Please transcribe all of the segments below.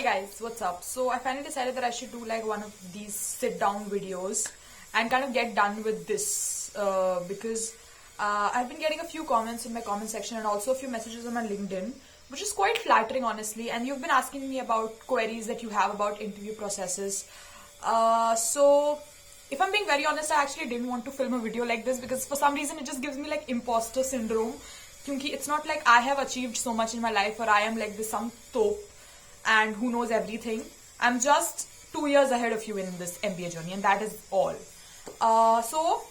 guys, what's up? So I finally decided that I should do like one of these sit down videos and kind of get done with this because I've been getting a few comments in my comment section and also a few messages on my LinkedIn, which is quite flattering honestly, and you've been asking me about queries that you have about interview processes. So if I'm being very honest, I actually didn't want to film a video like this because for some reason it just gives me like imposter syndrome. Kyunki it's not like I have achieved so much in my life or I am like this some top and who knows everything. I'm just 2 years ahead of you in this MBA journey, and that is all. So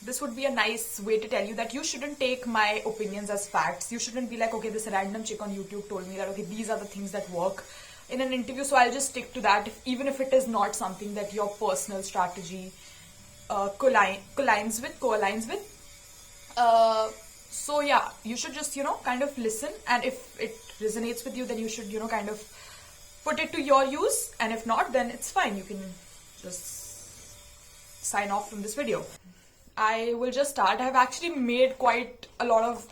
this would be a nice way to tell you that you shouldn't take my opinions as facts. You shouldn't be like, okay, this random chick on YouTube told me that, okay, these are the things that work in an interview, so I'll just stick to that, even if it is not something that your personal strategy co-aligns with. So yeah, you should just, kind of listen, and if it resonates with you, then you should, kind of put it to your use, and if not, then it's fine. You can just sign off from this video. I will just start. I have actually made quite a lot of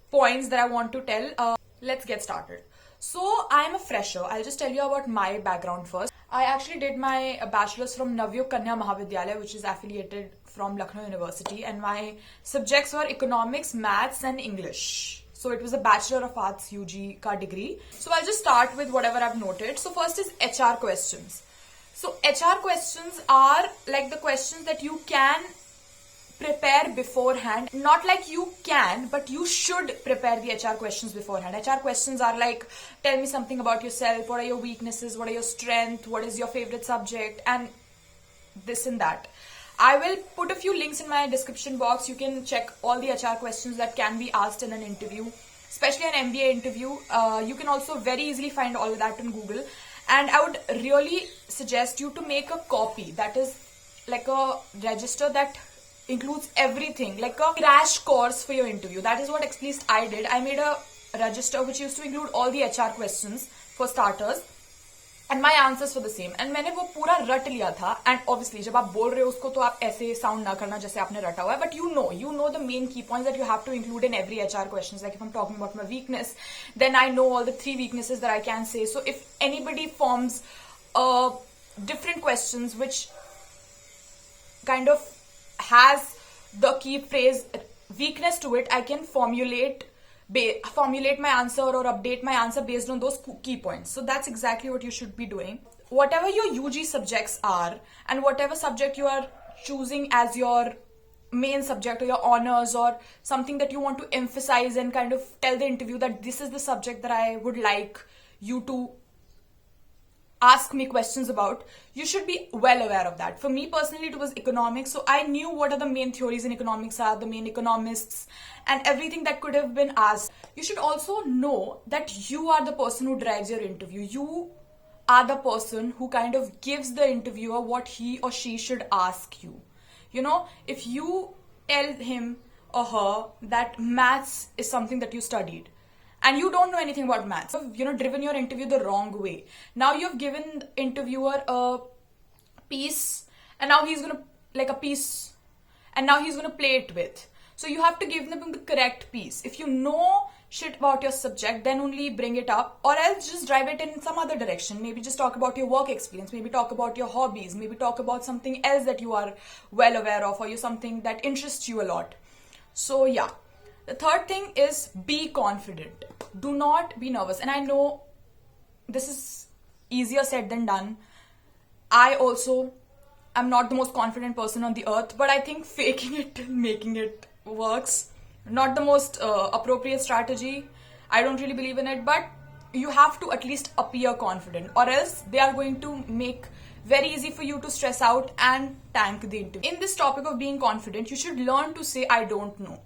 points that I want to tell. Let's get started. So I am a fresher. I'll just tell you about my background first. I actually did my bachelor's from Navyog Kanya Mahavidyalaya, which is affiliated from Lucknow University, and my subjects were economics, maths and English. So it was a Bachelor of Arts UG ka degree. So I'll just start with whatever I've noted. So first is HR questions. So HR questions are like the questions that you can prepare beforehand. Not like you can, but you should prepare the HR questions beforehand. HR questions are like, tell me something about yourself, what are your weaknesses, what are your strengths, what is your favorite subject, and this and that. I will put a few links in my description box. You can check all the HR questions that can be asked in an interview, especially an MBA interview. You can also very easily find all of that on Google. And I would really suggest you to make a copy that is like a register that includes everything, like a crash course for your interview. That is what at least I did. I made a register which used to include all the HR questions for starters and my answers for the same. And मैंने वो पूरा रट लिया था. And obviously जब आप बोल रहे हो उसको तो आप ऐसे sound ना करना जैसे आपने रटा हुआ है. But you know the main key points that you have to include in every HR questions. Like if I'm talking about my weakness, then I know all the 3 weaknesses that I can say. So if anybody forms different questions which kind of has the key phrase weakness to it, I can formulate my answer or update my answer based on those key points. So that's exactly what you should be doing. Whatever your UG subjects are and whatever subject you are choosing as your main subject or your honors or something that you want to emphasize and kind of tell the interview that this is the subject that I would like you to ask me questions about, you should be well aware of that. For me personally, it was economics, so I knew what are the main theories in economics are, the main economists, and everything that could have been asked. You should also know that you are the person who drives your interview. You are the person who kind of gives the interviewer what he or she should ask you. If you tell him or her that maths is something that you studied, and you don't know anything about maths, you've driven your interview the wrong way. Now you've given the interviewer a piece, and now he's gonna play it with. So you have to give them the correct piece. If you know shit about your subject, then only bring it up, or else just drive it in some other direction. Maybe just talk about your work experience, maybe talk about your hobbies, maybe talk about something else that you are well aware of, or something that interests you a lot. So yeah. The third thing is be confident. Do not be nervous. And I know this is easier said than done. I also am not the most confident person on the earth, but I think faking it till making it works. Not the most appropriate strategy. I don't really believe in it, but you have to at least appear confident, or else they are going to make very easy for you to stress out and tank the interview. In this topic of being confident, you should learn to say I don't know.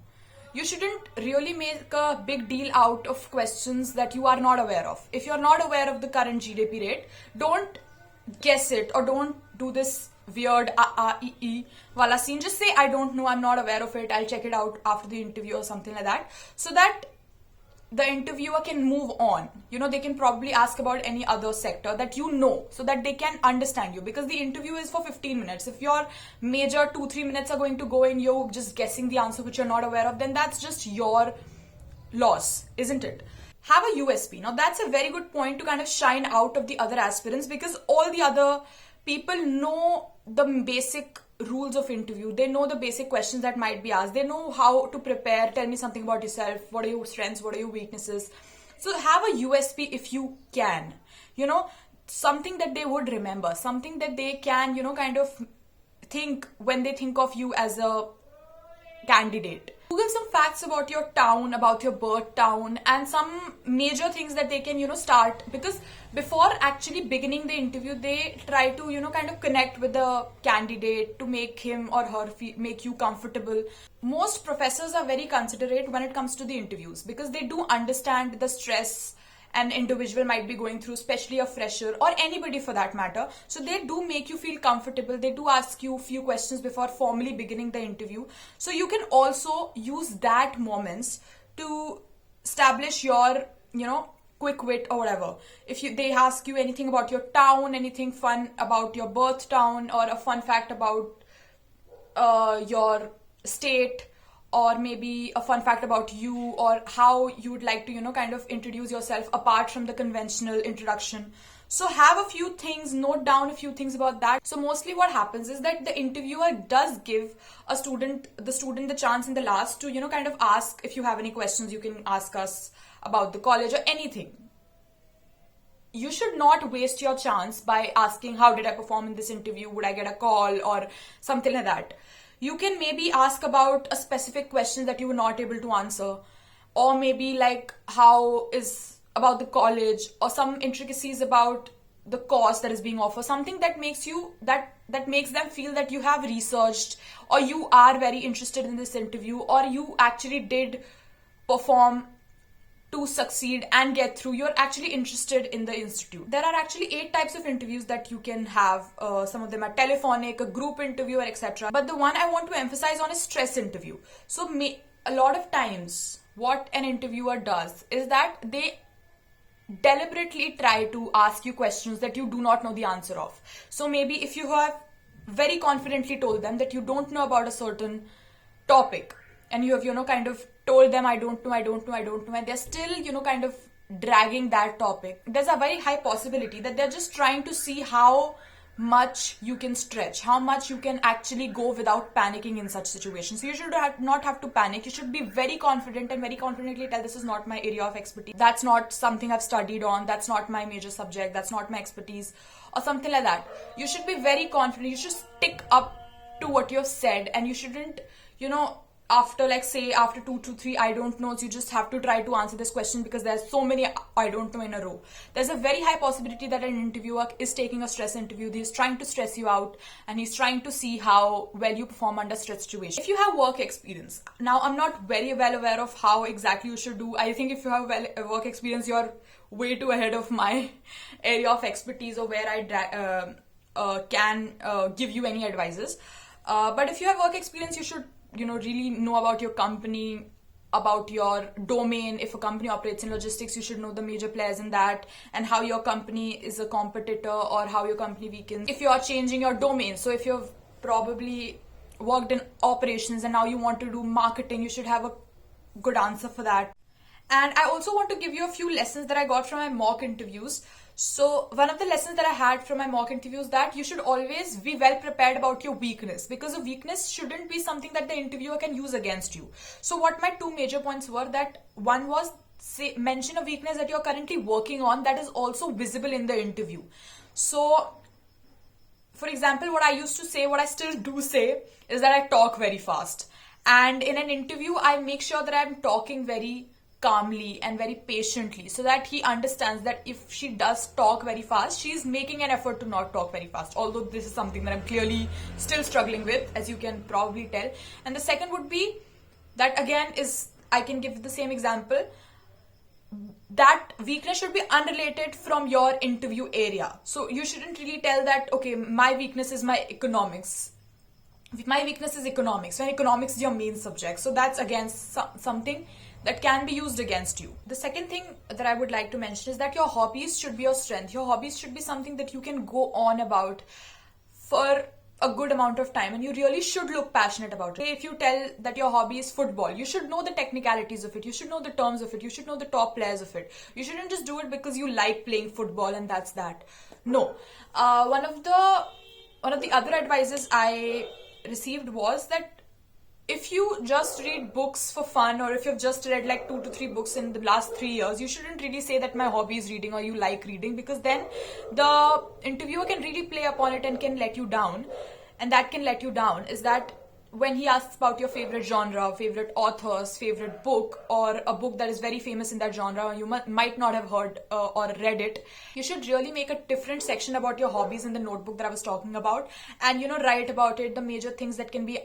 You shouldn't really make a big deal out of questions that you are not aware of. If you're not aware of the current GDP rate, don't guess it or don't do this weird wala scene. Just say I don't know, I'm not aware of it, I'll check it out after the interview or something like that, so that the interviewer can move on. They can probably ask about any other sector that so that they can understand you, because the interview is for 15 minutes. If your major 2-3 minutes are going to go in you just guessing the answer which you're not aware of, then that's just your loss, isn't it? have a USP. Now that's a very good point to kind of shine out of the other aspirants, because all the other people know the basic rules of interview. They know the basic questions that might be asked. They know how to prepare. Tell me something about yourself. What are your strengths? What are your weaknesses? So have a USP if you can. Something that they would remember, something that they can, kind of think when they think of you as a candidate. Google some facts about your town, about your birth town, and some major things that they can, start. Because before actually beginning the interview, they try to, kind of connect with the candidate to make him or her make you comfortable. Most professors are very considerate when it comes to the interviews, because they do understand the stress an individual might be going through, especially a fresher or anybody for that matter. So they do make you feel comfortable. They do ask you a few questions before formally beginning the interview. So you can also use that moments to establish your, quick wit or whatever. If they ask you anything about your town, anything fun about your birth town, or a fun fact about your state, or maybe a fun fact about you, or how you would like to, kind of introduce yourself apart from the conventional introduction. So have a few things, note down a few things about that. So mostly what happens is that the interviewer does give the student the chance in the last to, kind of ask, if you have any questions, you can ask us about the college or anything. You should not waste your chance by asking, how did I perform in this interview? Would I get a call? Or something like that. You can maybe ask about a specific question that you were not able to answer, or maybe like how is about the college, or some intricacies about the course that is being offered, something that makes you that makes them feel that you have researched, or you are very interested in this interview, or you actually did perform to succeed and get through. You're actually interested in the institute. There are actually 8 types of interviews that you can have. Some of them are telephonic, a group interview, or etc. But the one I want to emphasize on is stress interview. So a lot of times what an interviewer does is that they deliberately try to ask you questions that you do not know the answer of. So maybe if you have very confidently told them that you don't know about a certain topic, and you have, kind of told them, I don't know, and they're still, kind of dragging that topic, there's a very high possibility that they're just trying to see how much you can stretch, how much you can actually go without panicking in such situations. So you should not have to panic. You should be very confident and very confidently tell, this is not my area of expertise. That's not something I've studied on. That's not my major subject. That's not my expertise, or something like that. You should be very confident. You should stick up to what you've said, and you shouldn't, after 2 to 3 I don't know, you just have to try to answer this question because there's so many I don't know in a row. There's a very high possibility that an interviewer is taking a stress interview. He's trying to stress you out, and he's trying to see how well you perform under stress situations. If you have work experience, now I'm not very well aware of how exactly you should do. I think if you have work experience, you're way too ahead of my area of expertise, or where I can give you any advices. But if you have work experience, you should really know about your company, about your domain. If a company operates in logistics, you should know the major players in that, and how your company is a competitor, or how your company weakens. If you are changing your domain, so if you've probably worked in operations and now you want to do marketing, you should have a good answer for that. And I also want to give you a few lessons that I got from my mock interviews. So one of the lessons that I had from my mock interview is that you should always be well prepared about your weakness, because a weakness shouldn't be something that the interviewer can use against you. So what my 2 major points were, that one was, mention a weakness that you're currently working on that is also visible in the interview. So for example, what I used to say, what I still do say, is that I talk very fast. And in an interview, I make sure that I'm talking very calmly and very patiently, so that he understands that if she does talk very fast, she's making an effort to not talk very fast. Although this is something that I'm clearly still struggling with, as you can probably tell. And the second would be that, again, is, I can give the same example, that weakness should be unrelated from your interview area. So you shouldn't really tell that, okay, my weakness is my economics. My weakness is economics, when economics is your main subject. So that's, again, something that can be used against you. The second thing that I would like to mention is that your hobbies should be your strength. Your hobbies should be something that you can go on about for a good amount of time, and you really should look passionate about it. If you tell that your hobby is football, you should know the technicalities of it, you should know the terms of it, you should know the top players of it. You shouldn't just do it because you like playing football and that's that. No. One of the other advices I received was that if you just read books for fun, or if you've just read like 2 to 3 books in the last 3 years, you shouldn't really say that my hobby is reading or you like reading, because then the interviewer can really play upon it and can let you down. And that can let you down is that when he asks about your favorite genre, favorite authors, favorite book, or a book that is very famous in that genre, you might not have heard or read it, you should really make a different section about your hobbies in the notebook that I was talking about, and write about it, the major things that can be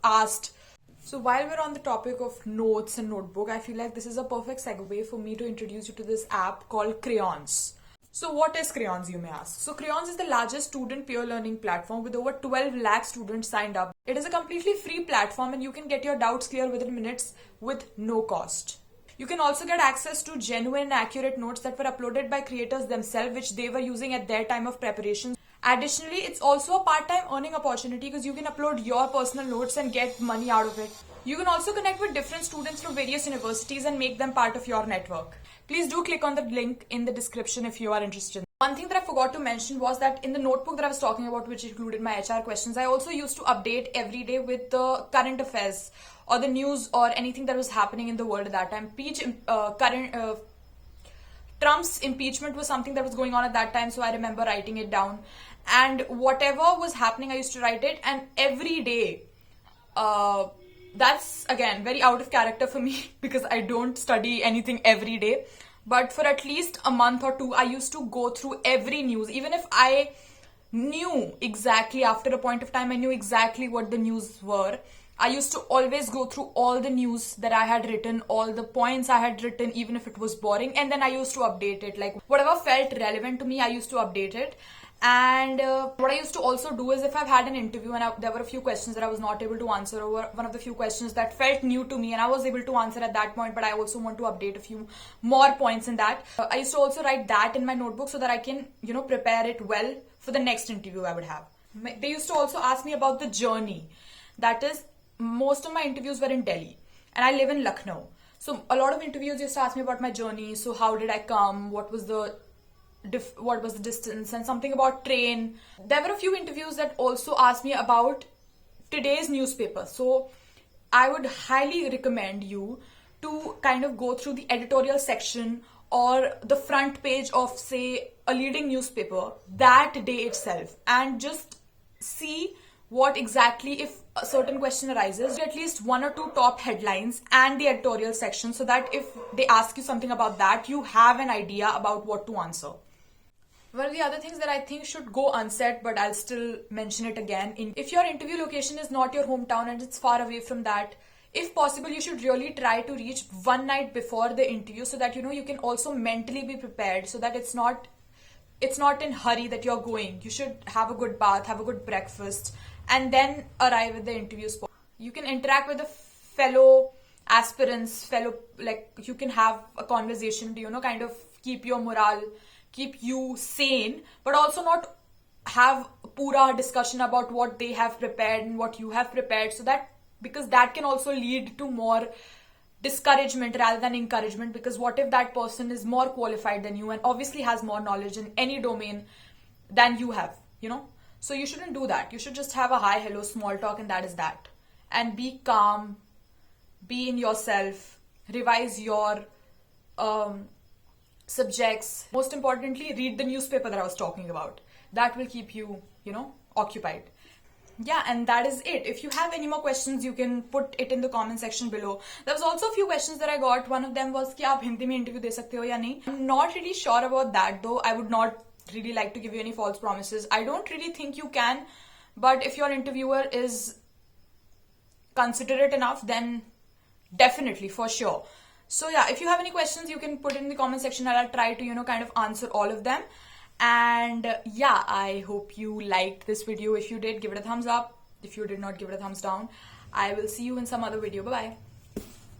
asked. So while we're on the topic of notes and notebook, I feel like this is a perfect segue for me to introduce you to this app called Krayonnz. So what is Krayonnz, you may ask? So Krayonnz is the largest student peer learning platform with over 12 lakh students signed up. It is a completely free platform and you can get your doubts clear within minutes with no cost. You can also get access to genuine and accurate notes that were uploaded by creators themselves, which they were using at their time of preparation. Additionally, it's also a part-time earning opportunity because you can upload your personal notes and get money out of it. You can also connect with different students from various universities and make them part of your network. Please do click on the link in the description if you are interested. One thing that I forgot to mention was that in the notebook that I was talking about, which included my HR questions, I also used to update every day with the current affairs or the news or anything that was happening in the world at that time. Trump's impeachment was something that was going on at that time, so I remember writing it down. And whatever was happening, I used to write it, and every day, that's again very out of character for me because I don't study anything every day. But for at least a month or two, I used to go through every news, even if I knew exactly, after a point of time, I knew exactly what the news were. I used to always go through all the news that I had written, all the points I had written, even if it was boring, and then I used to update it. Like whatever felt relevant to me, I used to update it. And what I used to also do is, if I've had an interview and there were a few questions that I was not able to answer, or one of the few questions that felt new to me and I was able to answer at that point, but I also want to update a few more points in that, I used to also write that in my notebook so that I can, prepare it well for the next interview I would have. They used to also ask me about the journey. That is, most of my interviews were in Delhi and I live in Lucknow. So a lot of interviews used to ask me about my journey. So how did I come? What was the distance, and something about train. There were a few interviews that also asked me about today's newspaper. So I would highly recommend you to kind of go through the editorial section or the front page of, say, a leading newspaper that day itself, and just see what exactly, if a certain question arises, at least 1 or 2 top headlines and the editorial section, so that if they ask you something about that, you have an idea about what to answer. One of the other things that I think should go unsaid, but I'll still mention it again, if your interview location is not your hometown and it's far away from that, if possible, you should really try to reach one night before the interview, so that you can also mentally be prepared, so that it's not in hurry that you're going. You should have a good bath, have a good breakfast, and then arrive at the interview spot. You can interact with the fellow aspirants, you can have a conversation to, kind of keep your morale, keep you sane, but also not have pura discussion about what they have prepared and what you have prepared, so that, because that can also lead to more discouragement rather than encouragement, because what if that person is more qualified than you and obviously has more knowledge in any domain than you have, So you shouldn't do that. You should just have a hi, hello, small talk, and that is that. And be calm, be in yourself, revise your subjects. Most importantly, read the newspaper that I was talking about. That will keep you, occupied. Yeah, and that is it. If you have any more questions, you can put it in the comment section below. There was also a few questions that I got. One of them was, कि आप हिंदी में interview दे सकते हो या नहीं? I'm not really sure about that though. I would not really like to give you any false promises. I don't really think you can, but if your interviewer is considerate enough, then definitely, for sure. So yeah, if you have any questions, you can put it in the comment section and I'll try to, kind of answer all of them. And yeah, I hope you liked this video. If you did, give it a thumbs up. If you did not, give it a thumbs down. I will see you in some other video. Bye-bye.